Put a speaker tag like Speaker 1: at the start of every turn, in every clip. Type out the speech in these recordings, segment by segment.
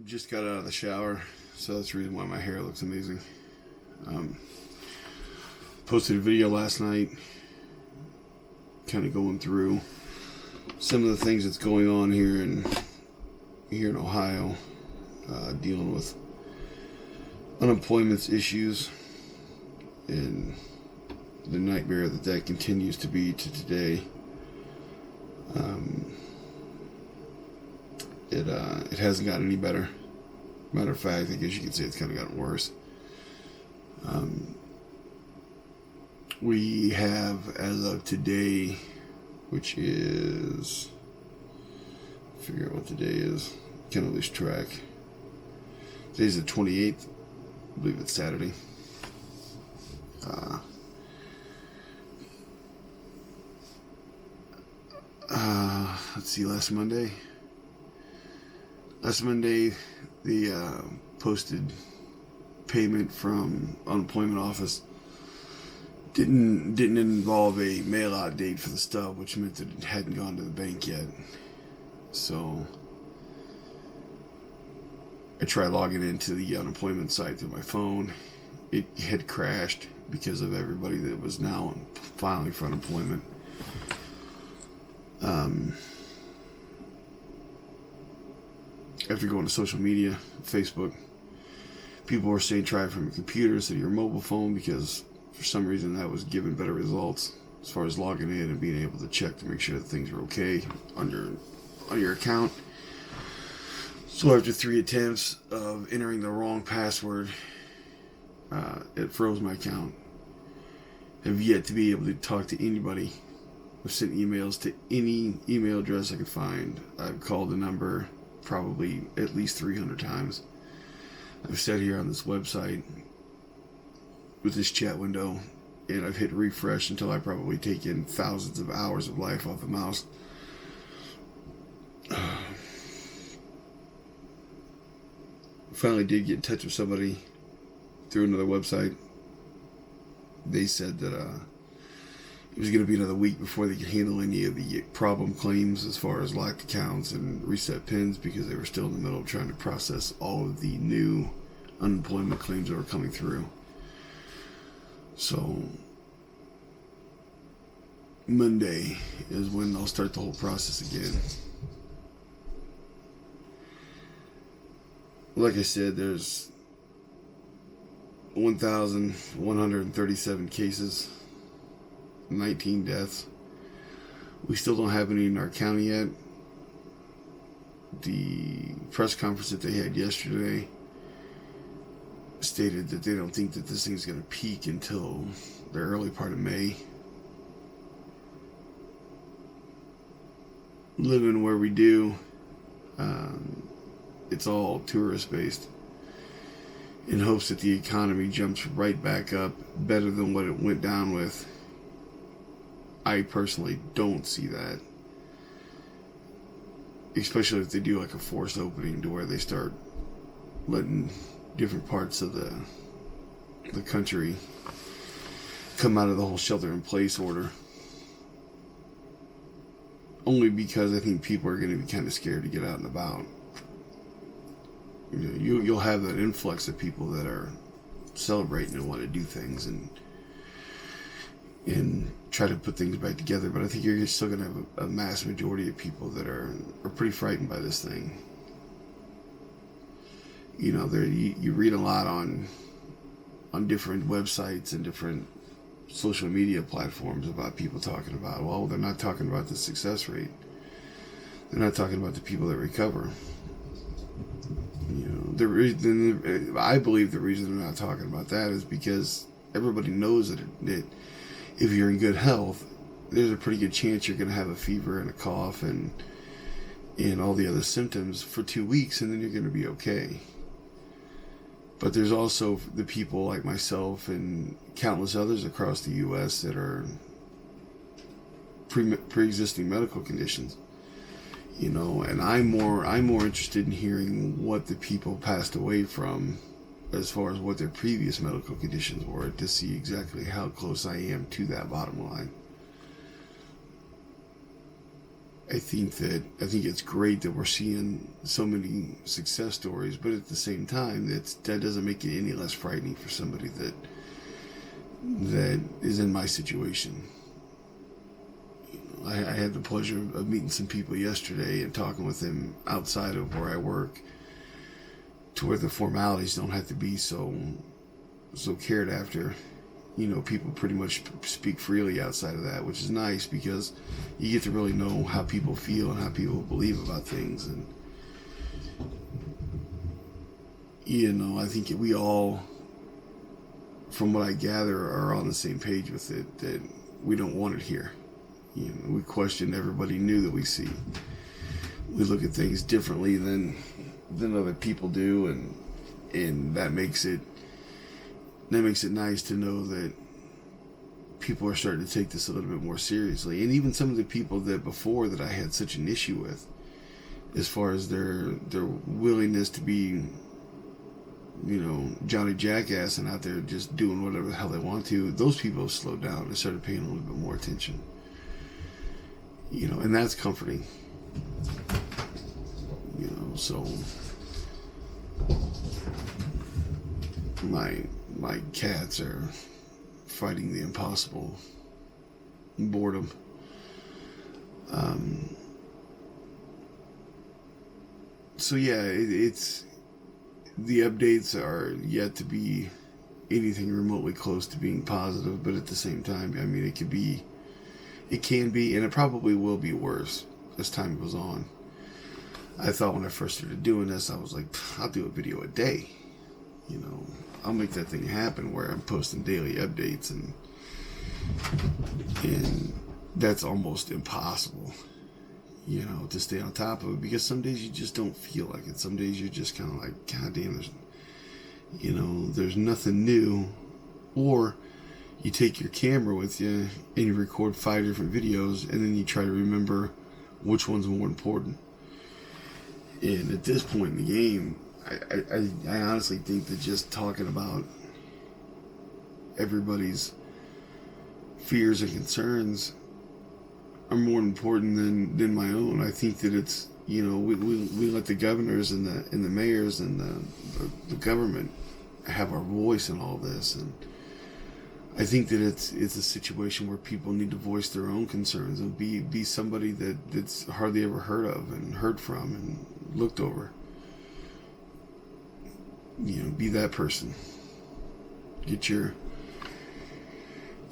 Speaker 1: Just got out of the shower, so that's the reason why my hair looks amazing. Um, Posted a video last night, kind of going through some of the things that's going on here in Ohio, dealing with unemployment issues and the nightmare that continues to be to today. It hasn't gotten any better. Matter of fact, I guess you could say it's kind of gotten worse. We have, as of today, which is, figure out what the day is, kind of lose track. Today's the 28th. I believe it's Saturday. Let's see, last Monday, the posted payment from unemployment office didn't involve a mail out date for the stub, which meant that it hadn't gone to the bank yet. So I tried logging into the unemployment site through my phone. It had crashed because of everybody that was now filing for unemployment. After going to social media, Facebook, people were saying try it from your computer instead of your mobile phone because for some reason that was giving better results as far as logging in and being able to check to make sure that things were okay on your account. So after 3 attempts of entering the wrong password, it froze my account. Have yet to be able to talk to anybody. I've sent emails to any email address I could find. I've called the number probably at least 300 times. I've sat here on this website with this chat window and I've hit refresh until I've probably taken thousands of hours of life off the mouse. Finally did get in touch with somebody through another website. They said that it was going to be another week before they could handle any of the problem claims as far as locked accounts and reset pins because they were still in the middle of trying to process all of the new unemployment claims that were coming through. So Monday is when they'll start the whole process again. Like I said, there's 1,137 cases, 19 deaths. We still don't have any in our county yet. The press conference that they had yesterday stated that they don't think that this thing's going to peak until the early part of May. Living where we do, it's all tourist based, in hopes that the economy jumps right back up better than what it went down with. I personally don't see that, especially if they do like a forced opening to where they start letting different parts of the country come out of the whole shelter in place order. Only because I think people are going to be kind of scared to get out and about. You know, you'll have that influx of people that are celebrating and want to do things and try to put things back together, but I think you're still going to have a mass majority of people that are pretty frightened by this thing. You know, you read a lot on different websites and different social media platforms about people talking about, well, they're not talking about the success rate. They're not talking about the people that recover. You know, I believe the reason they're not talking about that is because everybody knows that if you're in good health, there's a pretty good chance you're going to have a fever and a cough and all the other symptoms for 2 weeks, and then you're going to be okay. But there's also the people like myself and countless others across the U.S. that are pre-existing medical conditions. You know, and I'm more interested in hearing what the people passed away from as far as what their previous medical conditions were to see exactly how close I am to that bottom line. I think it's great that we're seeing so many success stories, but at the same time, that doesn't make it any less frightening for somebody that is in my situation. I had the pleasure of meeting some people yesterday and talking with them outside of where I work, to where the formalities don't have to be so cared after. People pretty much speak freely outside of that, which is nice because you get to really know how people feel and how people believe about things. And I think we all, from what I gather, are on the same page with it, that we don't want it here. We question everybody new that we see. We look at things differently than other people do, and that makes it nice to know that people are starting to take this a little bit more seriously. And even some of the people that before that I had such an issue with, as far as their willingness to be, Johnny Jackass and out there just doing whatever the hell they want to, those people have slowed down and started paying a little bit more attention. And that's comforting. So my cats are fighting the impossible boredom. So yeah, it's the updates are yet to be anything remotely close to being positive, but at the same time, I mean, it can be, and it probably will be worse as time goes on. I thought when I first started doing this, I was like, I'll do a video a day. I'll make that thing happen where I'm posting daily updates, and that's almost impossible, to stay on top of it, because some days you just don't feel like it. Some days you're just kind of like, God damn, there's nothing new. Or you take your camera with you and you record 5 different videos, and then you try to remember which one's more important. And at this point in the game, I honestly think that just talking about everybody's fears and concerns are more important than my own. I think that it's, we let the governors and the mayors and the government have our voice in all this, and I think that it's a situation where people need to voice their own concerns and be somebody that's hardly ever heard of and heard from and looked over. Be that person. Get your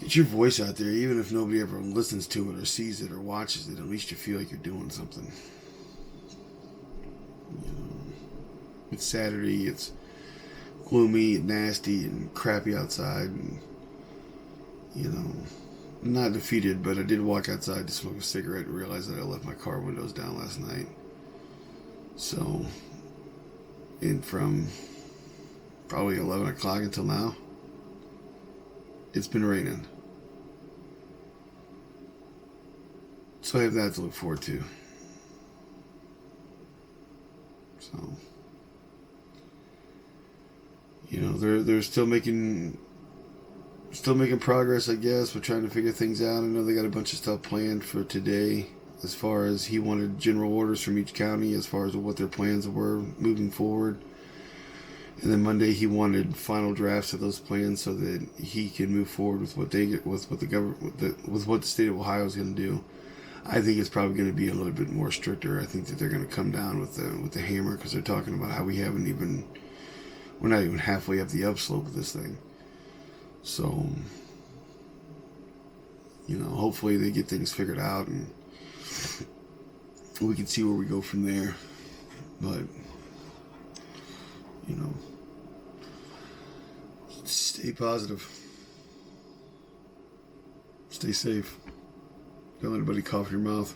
Speaker 1: voice out there, even if nobody ever listens to it or sees it or watches it. At least you feel like you're doing something. It's Saturday. It's gloomy and nasty and crappy outside, and I'm not defeated, but I did walk outside to smoke a cigarette and realize that I left my car windows down last night. So, and from probably 11 o'clock until now, it's been raining. So I have that to look forward to. So, they're still making progress, I guess. We're trying to figure things out. I know they got a bunch of stuff planned for today, as far as he wanted general orders from each county as far as what their plans were moving forward. And then Monday he wanted final drafts of those plans so that he can move forward with what the state of Ohio is going to do. I think it's probably going to be a little bit more stricter. I think that they're going to come down with the hammer, because they're talking about how we're not even halfway up the upslope of this thing. So, hopefully they get things figured out and we can see where we go from there. But, stay positive. Stay safe. Don't let anybody cough in your mouth.